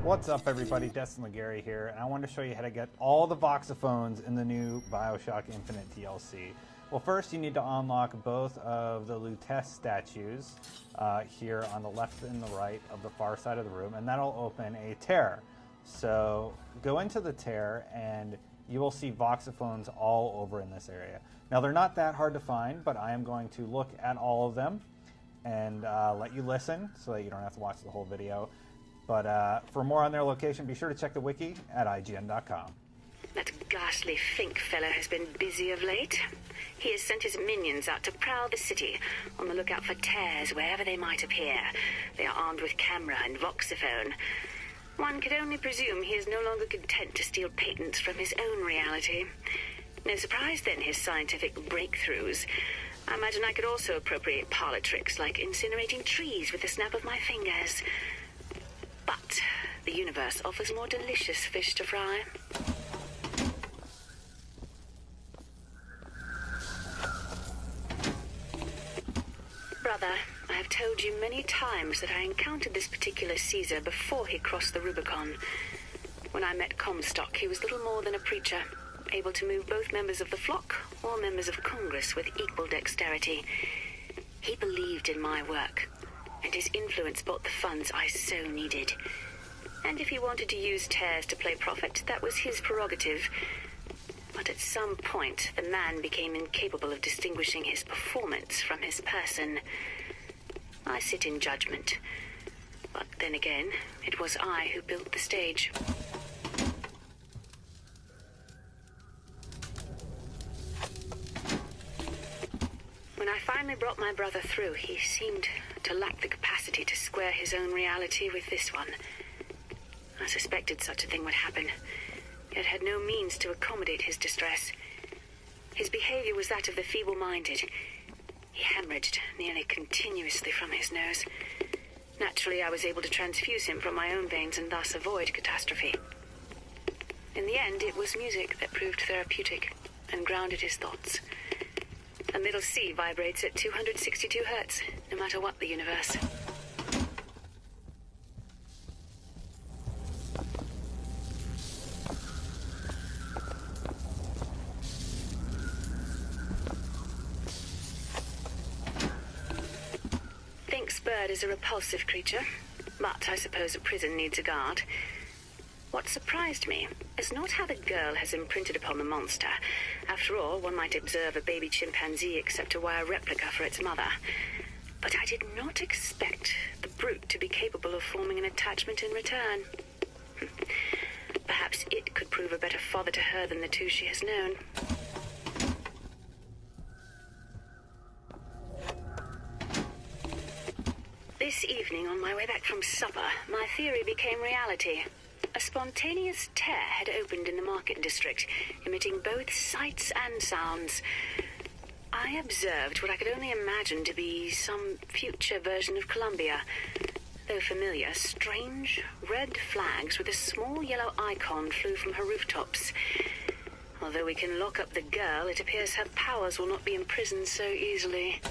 What's up everybody, Destin Legary here, and I want to show you how to get all the Voxophones in the new Bioshock Infinite DLC. Well, first you need to unlock both of the Lutece statues here on the left and the right of the far side of the room, and that'll open a tear. So go into the tear and you will see Voxophones all over in this area. Now they're not that hard to find, but I am going to look at all of them and let you listen so that you don't have to watch the whole video. But for more on their location, be sure to check the wiki at IGN.com. That ghastly Fink fellow has been busy of late. He has sent his minions out to prowl the city, on the lookout for tears wherever they might appear. They are armed with camera and Voxophone. One could only presume he is no longer content to steal patents from his own reality. No surprise, then, his scientific breakthroughs. I imagine I could also appropriate parlor tricks like incinerating trees with the snap of my fingers. But the universe offers more delicious fish to fry. Brother, I have told you many times that I encountered this particular Caesar before he crossed the Rubicon. When I met Comstock, he was little more than a preacher, able to move both members of the flock or members of Congress with equal dexterity. He believed in my work, and his influence bought the funds I so needed. And if he wanted to use tears to play prophet, that was his prerogative. But at some point, the man became incapable of distinguishing his performance from his person. I sit in judgment. But then again, it was I who built the stage. When I finally brought my brother through, he seemed to lack the capacity to square his own reality with this one. I suspected such a thing would happen, yet had no means to accommodate his distress. His behavior was that of the feeble-minded. He hemorrhaged nearly continuously from his nose. Naturally, I was able to transfuse him from my own veins and thus avoid catastrophe. In the end, it was music that proved therapeutic and grounded his thoughts. A middle C vibrates at 262 hertz, no matter what the universe. Fink's bird is a repulsive creature, but I suppose a prison needs a guard. What surprised me is not how the girl has imprinted upon the monster. After all, one might observe a baby chimpanzee accept a wire replica for its mother. But I did not expect the brute to be capable of forming an attachment in return. Perhaps it could prove a better father to her than the two she has known. This evening, on my way back from supper, my theory became reality. A spontaneous tear had opened in the market district, emitting both sights and sounds. I observed what I could only imagine to be some future version of Columbia. Though familiar, strange red flags with a small yellow icon flew from her rooftops. Although we can lock up the girl, it appears her powers will not be imprisoned so easily.